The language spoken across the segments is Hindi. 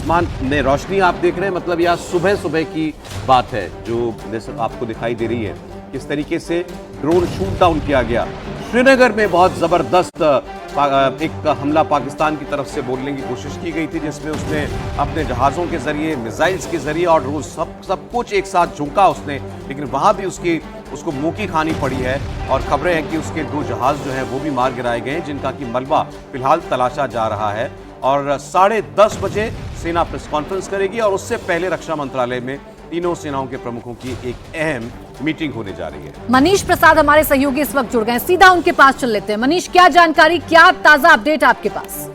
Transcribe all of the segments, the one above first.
आसमान में रोशनी आप देख रहे हैं, मतलब यह सुबह सुबह की बात है जो आपको दिखाई दे रही है। किस तरीके से ड्रोन शूट डाउन किया गया। श्रीनगर में बहुत जबरदस्त एक हमला पाकिस्तान की तरफ से बोलने की कोशिश की गई थी, जिसमें उसने अपने जहाज़ों के जरिए, मिसाइल्स के जरिए और रोज सब कुछ एक साथ झोंका उसने, लेकिन वहां भी उसको मुंह की खानी पड़ी है। और खबरें हैं कि उसके 2 जहाज जो हैं वो भी मार गिराए गए हैं, जिनका कि मलबा फिलहाल तलाशा जा रहा है। और 10:30 बजे सेना प्रेस कॉन्फ्रेंस करेगी और उससे पहले रक्षा मंत्रालय में तीनों सेनाओं के प्रमुखों की एक अहम मीटिंग होने जा रही है। मनीष प्रसाद हमारे सहयोगी इस वक्त जुड़ गए, सीधा उनके पास चल लेते हैं। मनीष, क्या जानकारी, क्या ताजा अपडेट आपके पास?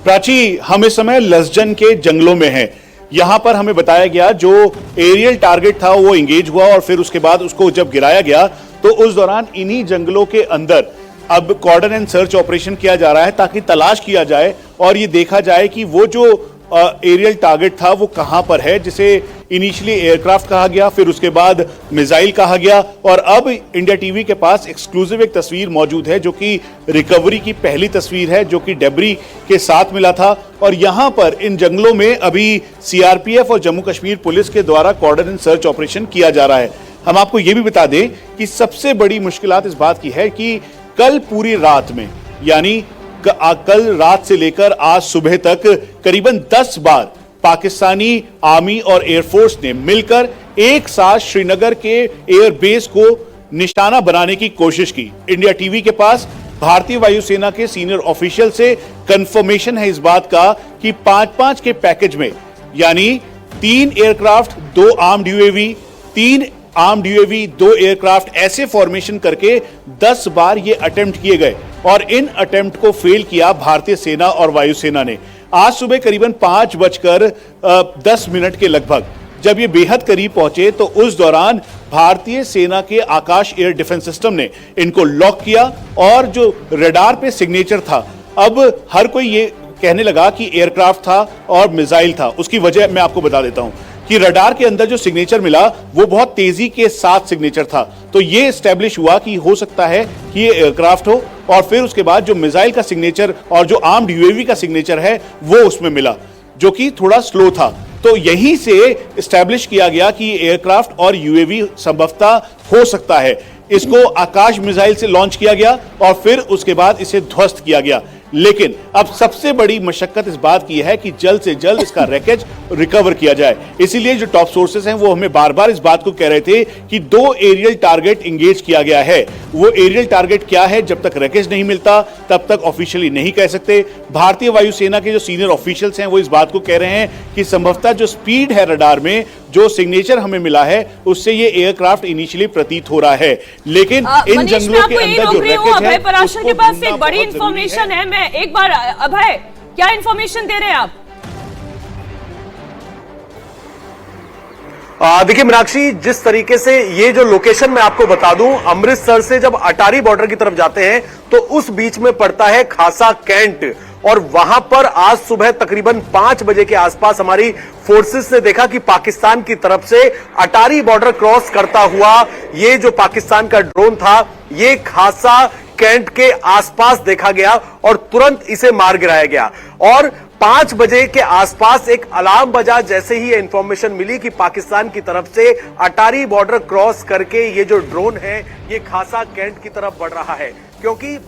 प्राची, हम इस समय लसजन के जंगलों में हैं। यहां पर हमें बताया गया जो एरियल टारगेट था वो एंगेज हुआ और फिर उसके बाद उसको जब गिराया गया तो उस दौरान इन्हीं जंगलों के अंदर अब कॉर्डन एंड सर्च ऑपरेशन किया जा रहा है ताकि तलाश किया जाए और ये देखा जाए कि वो जो एरियल टारगेट था वो कहां पर है, जिसे इनिशियली एयरक्राफ्ट कहा गया, फिर उसके बाद मिसाइल कहा गया। और अब इंडिया टीवी के पास एक्सक्लूसिव एक तस्वीर मौजूद है जो कि रिकवरी की पहली तस्वीर है, जो कि डेब्री के साथ मिला था। और यहां पर इन जंगलों में अभी सीआरपीएफ और जम्मू कश्मीर पुलिस के द्वारा कॉर्डन एंड सर्च ऑपरेशन किया जा रहा है। हम आपको यह भी बता दें कि सबसे बड़ी मुश्किलात इस बात की है कि कल पूरी रात में, यानी कल रात से लेकर आज सुबह तक करीबन 10 बार पाकिस्तानी आर्मी और एयरफोर्स ने मिलकर एक साथ श्रीनगर के एयरबेस को निशाना बनाने की कोशिश की। इंडिया टीवी के पास भारतीय वायुसेना के सीनियर ऑफिशियल से कंफर्मेशन है इस बात का कि 5-5 के पैकेज में, यानी 3 aircraft, 2 armed UAV, 3 armed UAV, 2 aircraft, ऐसे फॉर्मेशन करके 10 बार ये अटेम्प्ट किए गए और इन अटेम्प्ट को फेल किया भारतीय सेना और वायुसेना ने। आज सुबह करीबन 5:10 के लगभग जब ये बेहद करीब पहुंचे तो उस दौरान भारतीय सेना के आकाश एयर डिफेंस सिस्टम ने इनको लॉक किया और जो रडार पे सिग्नेचर था, अब हर कोई ये कहने लगा कि एयरक्राफ्ट था और मिसाइल था। उसकी वजह मैं आपको बता देता हूं कि रडार के अंदर जो सिग्नेचर मिला वो बहुत तेजी के साथ सिग्नेचर था, तो ये एस्टेब्लिश हुआ कि हो सकता है कि ये एयरक्राफ्ट हो। और फिर उसके बाद जो मिसाइल का सिग्नेचर और जो आर्म्ड यूएवी का सिग्नेचर है वो उसमें मिला, जो कि थोड़ा स्लो था। तो यहीं से एस्टेब्लिश किया गया कि एयरक्राफ्ट और यूएवी संभवतः हो सकता है। इसको आकाश मिसाइल से लॉन्च किया गया और फिर उसके बाद इसे ध्वस्त किया गया। लेकिन अब सबसे बड़ी मशक्कत इस बात की है कि जल्द से जल्द इसका रैकेज रिकवर किया जाए। इसीलिए जो टॉप सोर्सेस हैं वो हमें बार बार इस बात को कह रहे थे कि 2 एरियल टारगेट इंगेज किया गया है। वो एरियल टारगेट क्या है, जब तक रैकेज नहीं मिलता तब तक ऑफिशियली नहीं कह सकते। भारतीय वायुसेना के जो सीनियर ऑफिशियल्स हैं वो इस बात को कह रहे हैं कि संभवतः जो स्पीड है रडार में, जो सिग्नेचर हमें मिला है, उससे ये एयरक्राफ्ट इनिशियली प्रतीत हो रहा है। लेकिन इन जंगलों के अंदर जो रैकेज है, पराशर के पास एक बड़ी इंफॉर्मेशन है। मैं एक बार, अभय, क्या इंफॉर्मेशन दे रहे हैं आप? देखिए मीनाक्षी, जिस तरीके से ये जो लोकेशन मैं आपको बता दूं, अमृतसर से जब अटारी बॉर्डर की तरफ जाते हैं तो उस बीच में पड़ता है खासा कैंट, और वहां पर आज सुबह तकरीबन 5 बजे के आसपास हमारी फोर्सेस ने देखा कि पाकिस्तान की तरफ से अटारी बॉर्डर क्रॉस करता हुआ ये जो पाकिस्तान का ड्रोन था, ये खासा कैंट के आसपास देखा गया और तुरंत इसे मार गिराया गया। और 5 बजे के आसपास एक अलार्म बजा जैसे ही इंफॉर्मेशन मिली कि पाकिस्तान की तरफ से अटारी बॉर्डर क्रॉस करके ये जो ड्रोन है ये खासा कैंट की तरफ बढ़ रहा है। क्योंकि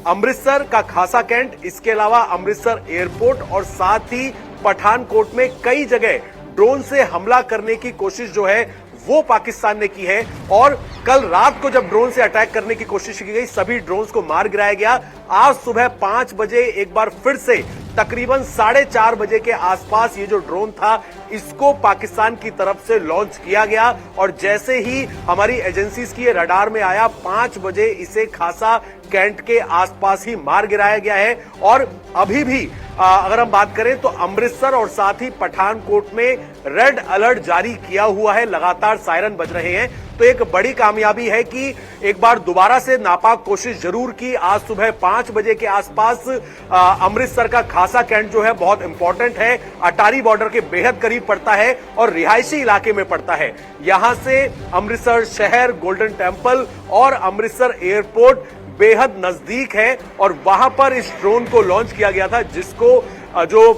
अमृतसर का खासा कैंट, इसके अलावा अमृतसर एयरपोर्ट और साथ ही पठानकोट में कई जगह ड्रोन से हमला करने की कोशिश जो है वो पाकिस्तान ने की है। और कल रात को जब ड्रोन से अटैक करने की कोशिश की गई, सभी ड्रोन्स को मार गिराया गया। आज सुबह 5 बजे एक बार फिर से तकरीबन 4:30 बजे के आसपास ये जो ड्रोन था इसको पाकिस्तान की तरफ से लॉन्च किया गया और जैसे ही हमारी एजेंसीज की रडार में आया 5 बजे इसे खासा कैंट के आसपास ही मार गिराया गया है। और अभी भी अगर हम बात करें तो अमृतसर और साथ ही पठानकोट में रेड अलर्ट जारी किया हुआ है, लगातार सायरन बज रहे हैं। तो एक बड़ी कामयाबी है कि एक बार दोबारा से नापाक कोशिश जरूर की। आज सुबह 5 बजे के आसपास अमृतसर का खासा कैंट जो है बहुत इंपॉर्टेंट है, अटारी बॉर्डर के बेहद करीब पड़ता है और रिहायशी इलाके में पड़ता है। यहां से अमृतसर शहर, गोल्डन टेम्पल और अमृतसर एयरपोर्ट बेहद नजदीक है और वहां पर इस ड्रोन को लॉन्च किया गया था, जिसको जो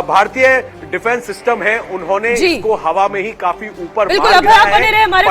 भारतीय डिफेंस सिस्टम है उन्होंने जी। इसको हवा में ही काफी ऊपर बिल्कुल मार अभय, गिराया आप बने है। रहे हमारे